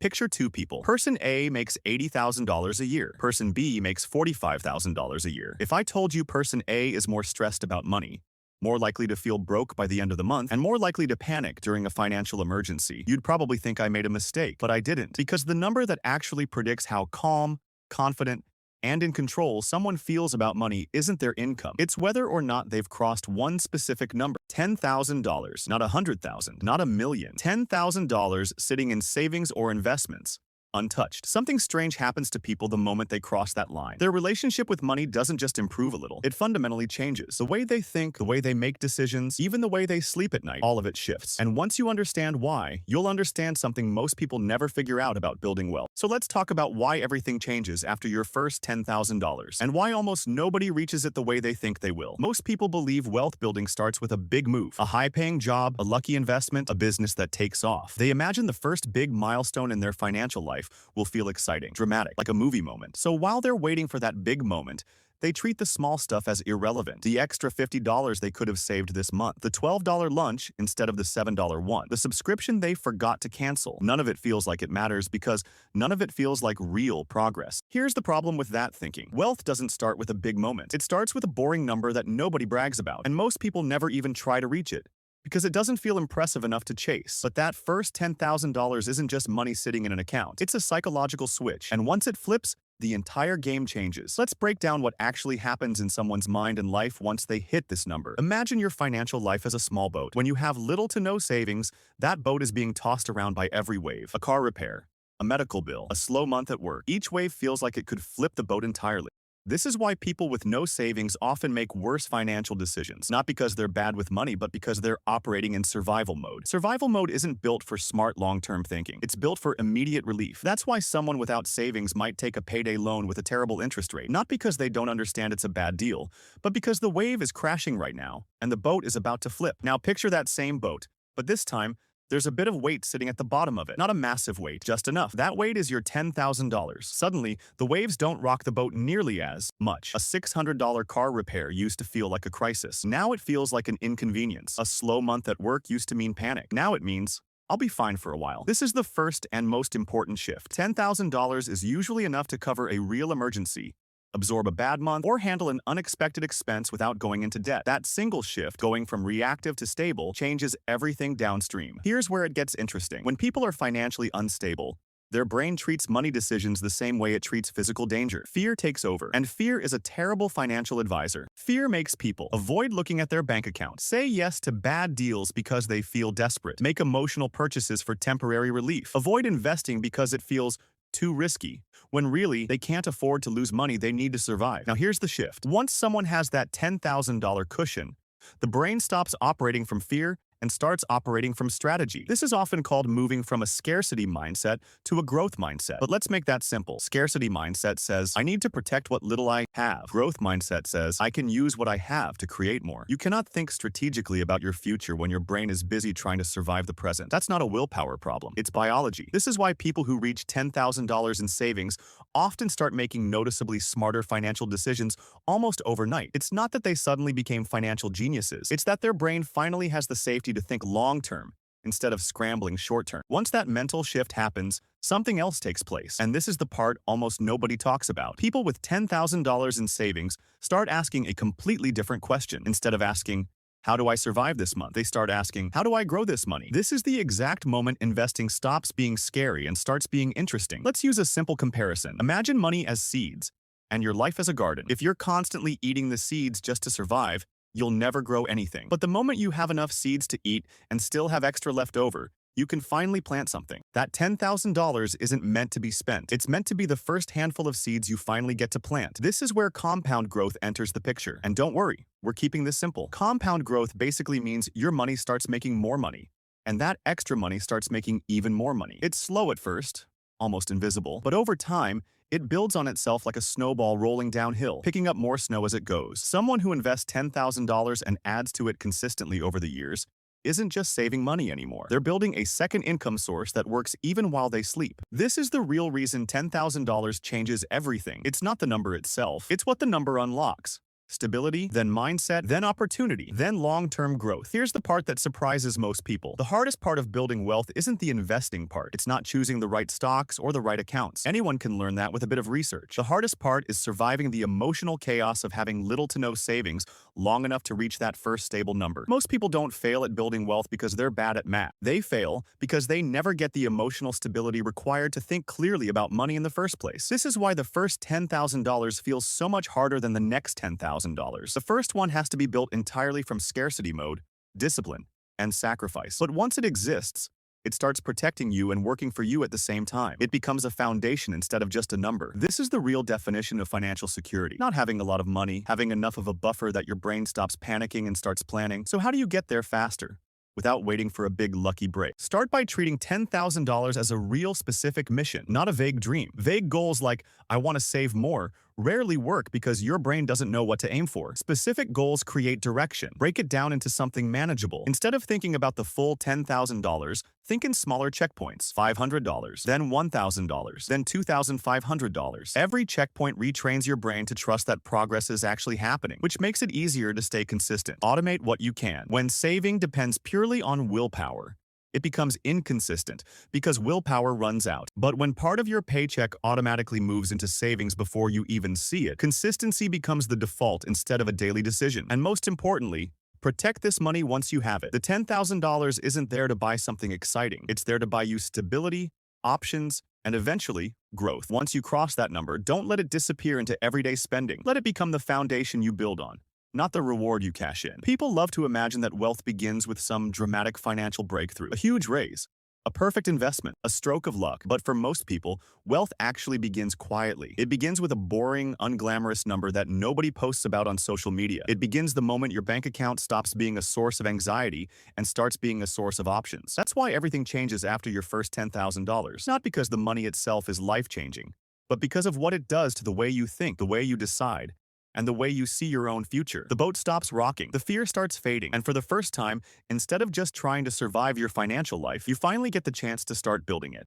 Picture two people. Person A makes $80,000 a year. Person B makes $45,000 a year. If I told you person A is more stressed about money, more likely to feel broke by the end of the month, and more likely to panic during a financial emergency, you'd probably think I made a mistake, but I didn't. Because the number that actually predicts how calm, confident, and in control someone feels about money isn't their income. It's whether or not they've crossed one specific number. $10,000, not $100,000, not $1,000,000. $10,000 sitting in savings or investments, untouched. Something strange happens to people the moment they cross that line. Their relationship with money doesn't just improve a little, it fundamentally changes. The way they think, the way they make decisions, even the way they sleep at night, all of it shifts. And once you understand why, you'll understand something most people never figure out about building wealth. So let's talk about why everything changes after your first $10,000, and why almost nobody reaches it the way they think they will. Most people believe wealth building starts with a big move, a high-paying job, a lucky investment, a business that takes off. They imagine the first big milestone in their financial life will feel exciting, dramatic, like a movie moment. So while they're waiting for that big moment, they treat the small stuff as irrelevant. The extra $50 they could have saved this month, the $12 lunch instead of the $7 one, the subscription they forgot to cancel. None of it feels like it matters because none of it feels like real progress. Here's the problem with that thinking. Wealth doesn't start with a big moment. It starts with a boring number that nobody brags about, and most people never even try to reach it, because it doesn't feel impressive enough to chase. But that first $10,000 isn't just money sitting in an account. It's a psychological switch, and once it flips, the entire game changes. Let's break down what actually happens in someone's mind and life once they hit this number. Imagine your financial life as a small boat. When you have little to no savings, that boat is being tossed around by every wave. A car repair, a medical bill, a slow month at work. Each wave feels like it could flip the boat entirely. This is why people with no savings often make worse financial decisions, not because they're bad with money, but because they're operating in survival mode. Survival mode isn't built for smart long-term thinking. It's built for immediate relief. That's why someone without savings might take a payday loan with a terrible interest rate, not because they don't understand it's a bad deal, but because the wave is crashing right now, and the boat is about to flip. Now picture that same boat, but this time, there's a bit of weight sitting at the bottom of it. Not a massive weight, just enough. That weight is your $10,000. Suddenly, the waves don't rock the boat nearly as much. A $600 car repair used to feel like a crisis. Now it feels like an inconvenience. A slow month at work used to mean panic. Now it means, I'll be fine for a while. This is the first and most important shift. $10,000 is usually enough to cover a real emergency, absorb a bad month, or handle an unexpected expense without going into debt. That single shift, going from reactive to stable, changes everything downstream. Here's where it gets interesting. When people are financially unstable, their brain treats money decisions the same way it treats physical danger. Fear takes over, and fear is a terrible financial advisor. Fear makes people avoid looking at their bank account, say yes to bad deals because they feel desperate, make emotional purchases for temporary relief, avoid investing because it feels too risky, when really they can't afford to lose money they need to survive. Now here's the shift. Once someone has that $10,000 cushion, the brain stops operating from fear and starts operating from strategy. This is often called moving from a scarcity mindset to a growth mindset. But let's make that simple. Scarcity mindset says, I need to protect what little I have. Growth mindset says, I can use what I have to create more. You cannot think strategically about your future when your brain is busy trying to survive the present. That's not a willpower problem. It's biology. This is why people who reach $10,000 in savings often start making noticeably smarter financial decisions almost overnight. It's not that they suddenly became financial geniuses. It's that their brain finally has the safety to think long-term instead of scrambling short-term. Once that mental shift happens, something else takes place, and this is the part almost nobody talks about. People with $10,000 in savings start asking a completely different question. Instead of asking, how do I survive this month? They start asking, how do I grow this money? This is the exact moment investing stops being scary and starts being interesting. Let's use a simple comparison. Imagine money as seeds, and your life as a garden. If you're constantly eating the seeds just to survive, you'll never grow anything. But the moment you have enough seeds to eat and still have extra left over, you can finally plant something. That $10,000 isn't meant to be spent. It's meant to be the first handful of seeds you finally get to plant. This is where compound growth enters the picture. And don't worry, we're keeping this simple. Compound growth basically means your money starts making more money, and that extra money starts making even more money. It's slow at first, almost invisible, but over time, it builds on itself like a snowball rolling downhill, picking up more snow as it goes. Someone who invests $10,000 and adds to it consistently over the years isn't just saving money anymore. They're building a second income source that works even while they sleep. This is the real reason $10,000 changes everything. It's not the number itself, it's what the number unlocks. stability, then mindset, then opportunity, then long-term growth. Here's the part that surprises most people. The hardest part of building wealth isn't the investing part. It's not choosing the right stocks or the right accounts. Anyone can learn that with a bit of research. The hardest part is surviving the emotional chaos of having little to no savings long enough to reach that first stable number. Most people don't fail at building wealth because they're bad at math. They fail because they never get the emotional stability required to think clearly about money in the first place. This is why the first $10,000 feels so much harder than the next $10,000. The first one has to be built entirely from scarcity mode, discipline, and sacrifice. But once it exists, it starts protecting you and working for you at the same time. It becomes a foundation instead of just a number. This is the real definition of financial security. Not having a lot of money, having enough of a buffer that your brain stops panicking and starts planning. So how do you get there faster without waiting for a big lucky break? Start by treating $10,000 as a real specific mission, not a vague dream. Vague goals like, I want to save more, rarely work because your brain doesn't know what to aim for. Specific goals create direction. Break it down into something manageable. Instead of thinking about the full $10,000, think in smaller checkpoints. $500, then $1,000, then $2,500. Every checkpoint retrains your brain to trust that progress is actually happening, which makes it easier to stay consistent. Automate what you can. When saving depends purely on willpower, it becomes inconsistent because willpower runs out. But when part of your paycheck automatically moves into savings before you even see it, consistency becomes the default instead of a daily decision. And most importantly, protect this money once you have it. The $10,000 isn't there to buy something exciting. It's there to buy you stability, options, and eventually, growth. Once you cross that number, don't let it disappear into everyday spending. Let it become the foundation you build on, not the reward you cash in. People love to imagine that wealth begins with some dramatic financial breakthrough, a huge raise, a perfect investment, a stroke of luck. But for most people, wealth actually begins quietly. It begins with a boring, unglamorous number that nobody posts about on social media. It begins the moment your bank account stops being a source of anxiety and starts being a source of options. That's why everything changes after your first $10,000. Not because the money itself is life-changing, but because of what it does to the way you think, the way you decide, and the way you see your own future. The boat stops rocking, the fear starts fading, and for the first time, instead of just trying to survive your financial life, you finally get the chance to start building it.